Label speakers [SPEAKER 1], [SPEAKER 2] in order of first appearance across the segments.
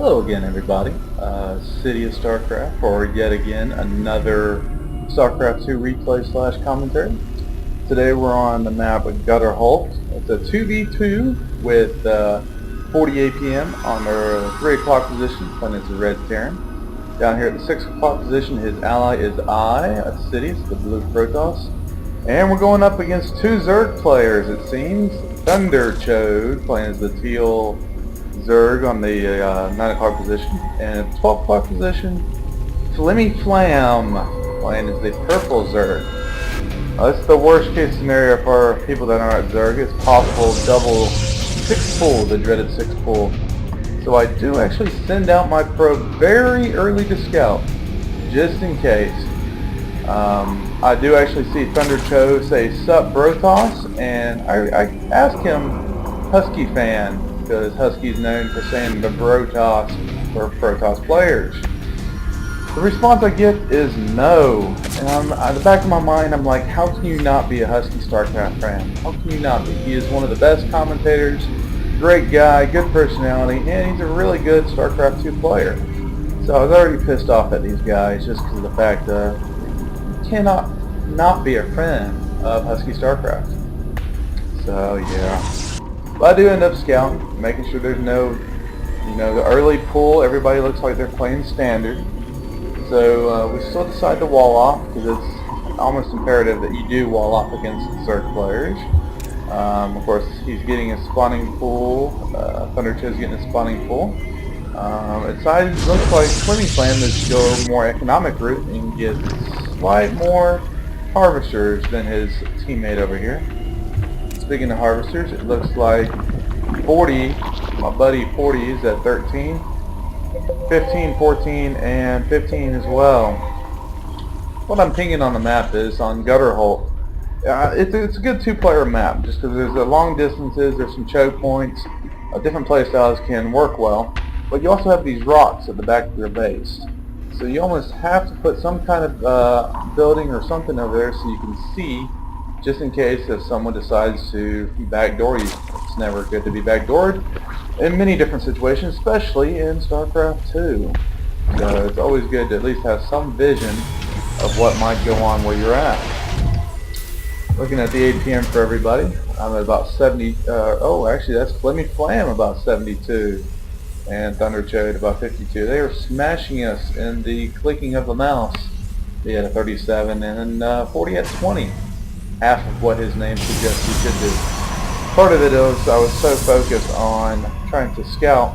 [SPEAKER 1] Hello again, everybody. City of StarCraft, or yet again another StarCraft 2 replay slash commentary. Today we're on the map with Gutter Hulk. It's a 2v2 with 40 APM on their 3 o'clock position, playing as the Red Terran. Down here at the 6 o'clock position, his ally is a City, it's the blue Protoss. And we're going up against 2 Zerg players, it seems. Thunder Chode playing as the teal Zerg on the 9 o'clock position, and 12 o'clock position, Flimmy Flam playing as the purple Zerg. That's the worst case scenario for people that aren't Zerg. It's possible double 6 pull, the dreaded 6 pull. So I do actually send out my probe very early to scout, just in case. I do actually see Thunder Cho say "Sup Brotoss," and I asked him, Husky fan, because Husky's known for saying the Brotoss for Protoss players. The response I get is no, and at the back of my mind I'm like, how can you not be a Husky StarCraft fan? How can you not be? He is one of the best commentators, great guy, good personality, and he's a really good StarCraft 2 player. So I was already pissed off at these guys just because of the fact that you cannot not be a friend of Husky StarCraft. So yeah. But I do end up scouting, making sure there's no, the early pull, everybody looks like they're playing standard. So we still decide to wall off, because it's almost imperative that you do wall off against Zerg players. Of course, he's getting a spawning pool, Thunder Cho's getting a spawning pool. It looks like Flimmy Flam is to go a more economic route and get slight more harvesters than his teammate over here. Speaking of harvesters, it looks like 40, my buddy 40 is at 13, 15, 14, and 15 as well. What I'm pinging on the map is on Gutter Hulk. It's a good 2-player map, just because there's long distances, there's some choke points, different playstyles can work well, but you also have these rocks at the back of your base. So you almost have to put some kind of building or something over there so you can see, just in case if someone decides to backdoor you. It's never good to be backdoored in many different situations, especially in StarCraft 2. So it's always good to at least have some vision of what might go on where you're at. Looking at the APM for everybody, I'm at about 70, oh actually that's Flimmy Flam about 72, and Thunder Chode about 52. They are smashing us in the clicking of the mouse. He had a 37 and 40 at 20. Half of what his name suggests he should do. Part of it is I was so focused on trying to scout,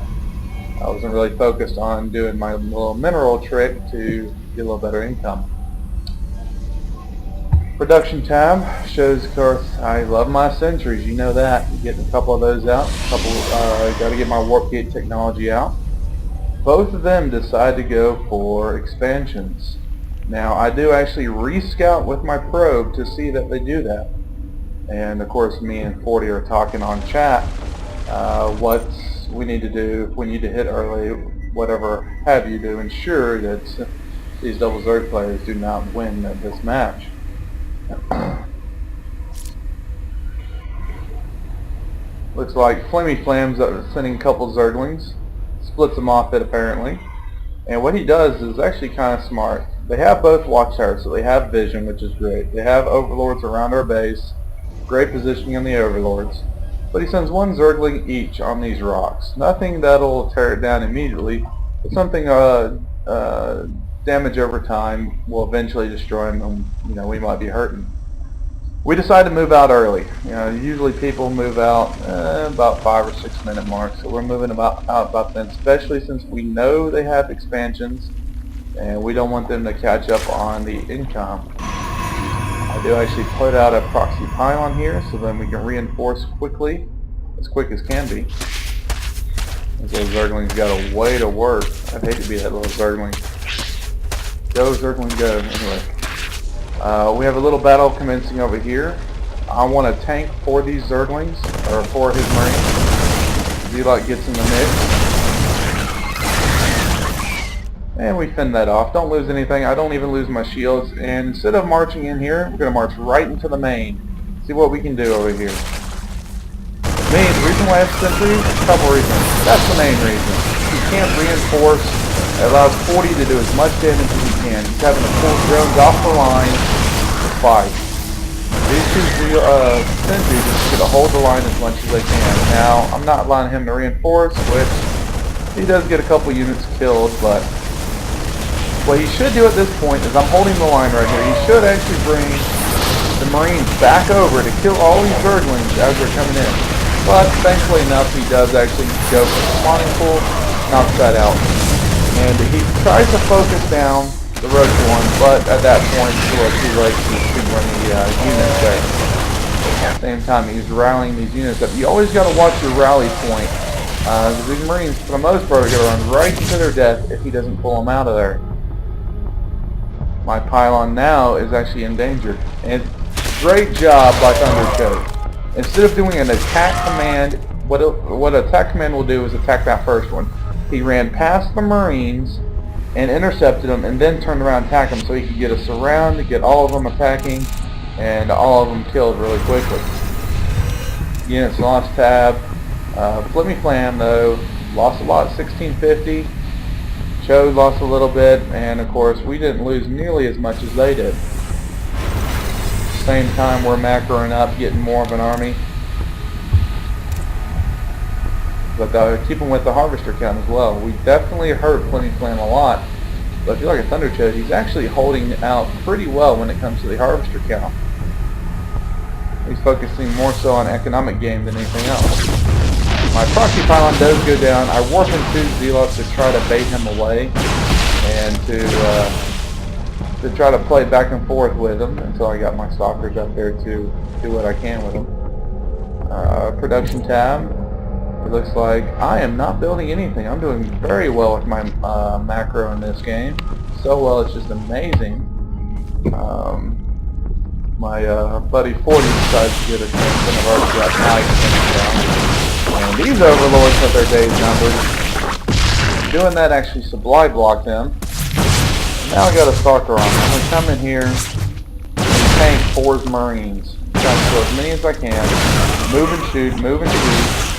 [SPEAKER 1] I wasn't really focused on doing my little mineral trick to get a little better income. Production tab shows, of course, I love my sentries, you know that. Getting a couple of those out, got to get my warp gate technology out. Both of them decide to go for expansions. Now I do actually re-scout with my probe to see that they do that. And of course me and 40 are talking on chat what we need to do, if we need to hit early, whatever have you, to ensure that these double Zerg players do not win this match. Looks like Flimmy Flam's sending a couple Zerglings, splits them off it apparently. And what he does is actually kind of smart. They have both watchtowers, so they have vision, which is great. They have overlords around our base, great positioning on the overlords. But he sends 1 Zergling each on these rocks. Nothing that'll tear it down immediately, but something damage over time will eventually destroy them, and we might be hurting. We decide to move out early. Usually people move out about 5 or 6 minute mark, so we're moving out about then, especially since we know they have expansions and we don't want them to catch up on the income. I do actually put out a proxy pylon here so then we can reinforce quickly, as quick as can be. Those little Zerglings got a way to work. I'd hate to be that little Zergling. Go Zergling go. Anyway. We have a little battle commencing over here. I want a tank for these Zerglings, or for his Marines. Z-Lot gets in the mix. And we fend that off. Don't lose anything. I don't even lose my shields. And instead of marching in here, we're going to march right into the main. See what we can do over here. The reason why I have sentries, a couple reasons. That's the main reason. he can't reinforce. It allows 40 to do as much damage as he can. He's having to pull drones off the line to fight. These two sentries just get to hold the line as much as they can. Now, I'm not allowing him to reinforce, which he does get a couple units killed, but what he should do at this point is, I'm holding the line right here, he should actually bring the Marines back over to kill all these Zerglings as they're coming in. But thankfully enough, he does actually go for the spawning pool, knocks that out. And he tries to focus down the Roach one, but at that point it's a little too late to bring the units there. At the same time, he's rallying these units up. You always got to watch your rally point. These Marines, for the most part, are going to run right to their death if he doesn't pull them out of there. My pylon now is actually endangered. And great job by Thundercode. Instead of doing an attack command, what attack command will do is attack that first one. He ran past the Marines and intercepted them, and then turned around and attacked them, so he could get us around to get all of them attacking and all of them killed really quickly. Units lost tab. Flimmy Flam though lost a lot, 1650. Chode lost a little bit, and of course we didn't lose nearly as much as they did. Same time we're macroing up, getting more of an army. But keeping with the harvester count as well. We definitely hurt Flimmy Flam a lot. But if you look at Thunderchode, he's actually holding out pretty well when it comes to the harvester count. He's focusing more so on economic game than anything else. My proxy pylon does go down. I warp into Zealots to try to bait him away and to try to play back and forth with him until I got my stalkers up there to do what I can with them. Production tab. It looks like I am not building anything. I'm doing very well with my macro in this game. So well, it's just amazing. My buddy 40 decides to get a chance, and I've already got Mike down. And these overlords have their days numbered. Doing that actually supply blocked them. And now I got a stalker on. I'm going to come in here and tank 4's Marines. Trying to kill as many as I can. Move and shoot, move and shoot.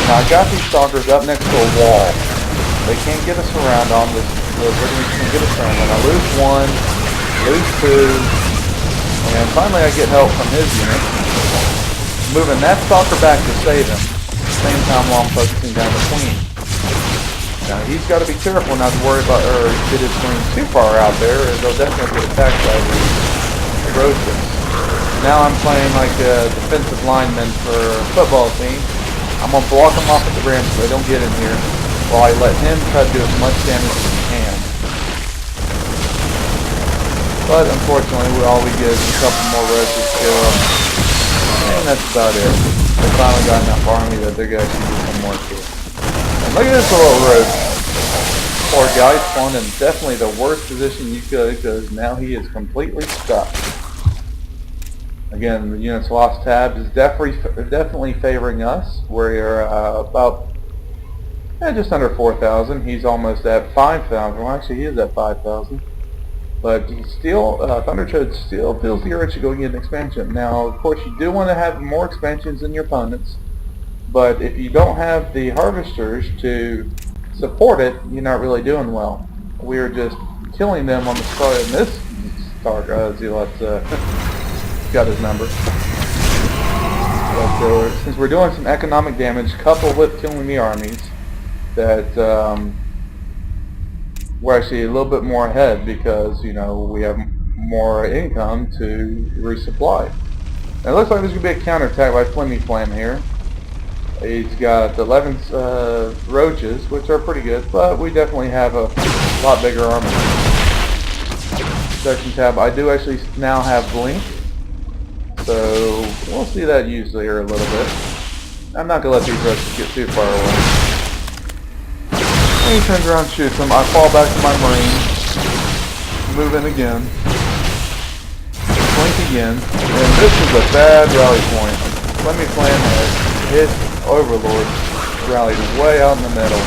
[SPEAKER 1] Now I got these stalkers up next to a wall. They can't get us around on this. They're going to get us around. And I lose one, lose two, and finally I get help from his unit. Moving that stalker back to save him. Same time while I'm focusing down the queen. Now he's got to be careful not to worry about or get his queen too far out there, or they'll definitely get attacked by the roaches. Now I'm playing like a defensive lineman for a football team. I'm going to block them off at the rim so they don't get in here, while I let him try to do as much damage as he can. But unfortunately, all we get is a couple more roaches killed, and that's about it. They finally got enough army that they're going to actually do some more to it. And look at this little roach. Poor guy spawned in definitely the worst position you could, because now he is completely stuck. Again, the units lost tab is definitely favoring us. We're about just under 4,000. He's almost at 5,000. Well, actually, he is at 5,000. But he still, Thunderchode still feels the urge to go get an expansion. Now, of course, you do want to have more expansions than your opponents. But if you don't have the harvesters to support it, you're not really doing well. We're just killing them on the start. And this Zealot's got his number. But since we're doing some economic damage coupled with killing the armies, that we're actually a little bit more ahead because, you know, we have more income to resupply. And it looks like there's going to be a counterattack by Flimmy Flam here. He's got 11 roaches, which are pretty good, but we definitely have a lot bigger army. Section tab, I do actually now have Blink. So we'll see that used here a little bit. I'm not going to let these roaches get too far away. And he turns around and shoots them. I fall back to my Marine. Move in again. Blink again. And this is a bad rally point. Flimmy Flam has hit Overlord. Rallied way out in the middle.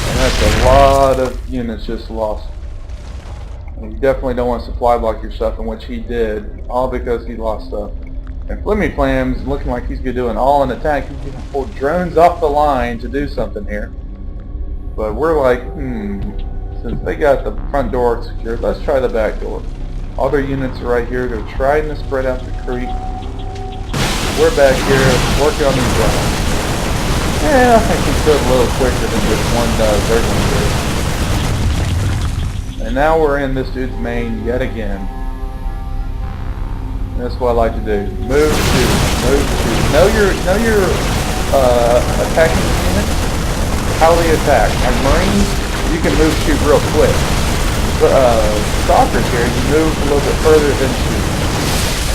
[SPEAKER 1] And that's a lot of units just lost. You definitely don't want to supply block your stuff, in which he did, all because he lost stuff. And Flimmy Flam's looking like he's going to do an all-in attack. He's going to pull drones off the line to do something here. But we're like, since they got the front door secured, let's try the back door. All their units are right here. They're trying to spread out the creek. We're back here working on these rounds. Yeah, I think we could a little quicker than just one regular. And now we're in this dude's main yet again. And that's what I like to do. Move to. Know your attacking units. How they attack. Like Marines, you can move shoot real quick. But stalkers here, you move a little bit further than shoot.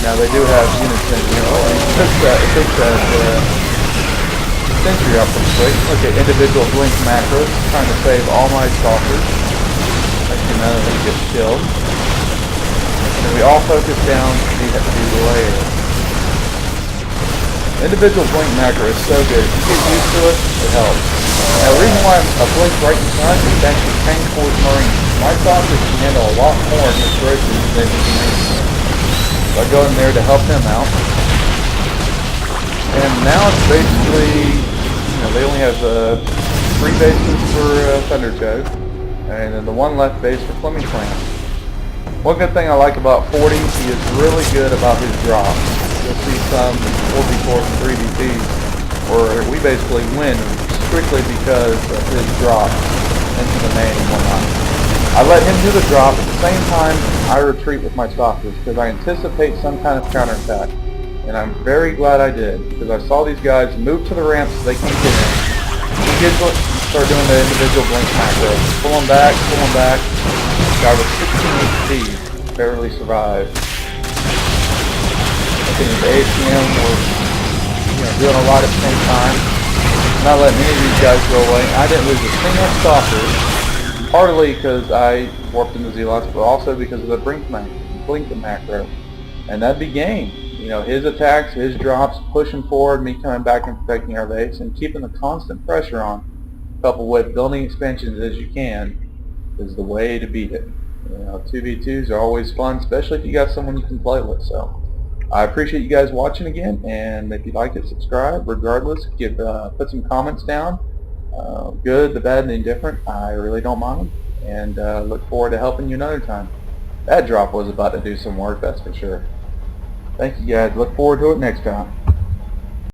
[SPEAKER 1] Now they do have units in here. Oh, it took that sentry up pretty quick. Look at individual blink macros, trying to save all my stalkers. As you know, they get killed. And we all focus down the layer. Individual blink macro is so good. If you get used to it, it helps. Now the reason why I'm a blink right in front is actually tank towards Marines. My stalkers can handle a lot more in this rotation than the Marines can. So I go in there to help them out. And now it's basically, they only have 3 bases for Thundertoad, and then the 1 left base for Fleming Clan. One good thing I like about 40, he is really good about his drops. You'll see some 4v4s and 3v2s where we basically win strictly because of his drops into the main and whatnot. I let him do the drop. At the same time, I retreat with my stalkers because I anticipate some kind of counterattack. And I'm very glad I did, because I saw these guys move to the ramp so they can't get in. The kids start doing the individual blink macro. Pull them back. Guy with 16 HP barely survived. I think the ATM was doing a lot at the same time. Not letting any of these guys go away. I didn't lose a single stalker, partly because I warped into Zealots, but also because of the blink macro. And that'd be game. His attacks, his drops, pushing forward, me coming back and protecting our base, and keeping the constant pressure on, coupled with building expansions as you can, is the way to beat it. 2v2s are always fun, especially if you got someone you can play with. So I appreciate you guys watching again, and if you like it, subscribe. Regardless, put some comments down. Good, the bad, and the indifferent. I really don't mind them, and look forward to helping you another time. That drop was about to do some work, that's for sure. Thank you guys. Look forward to it next time.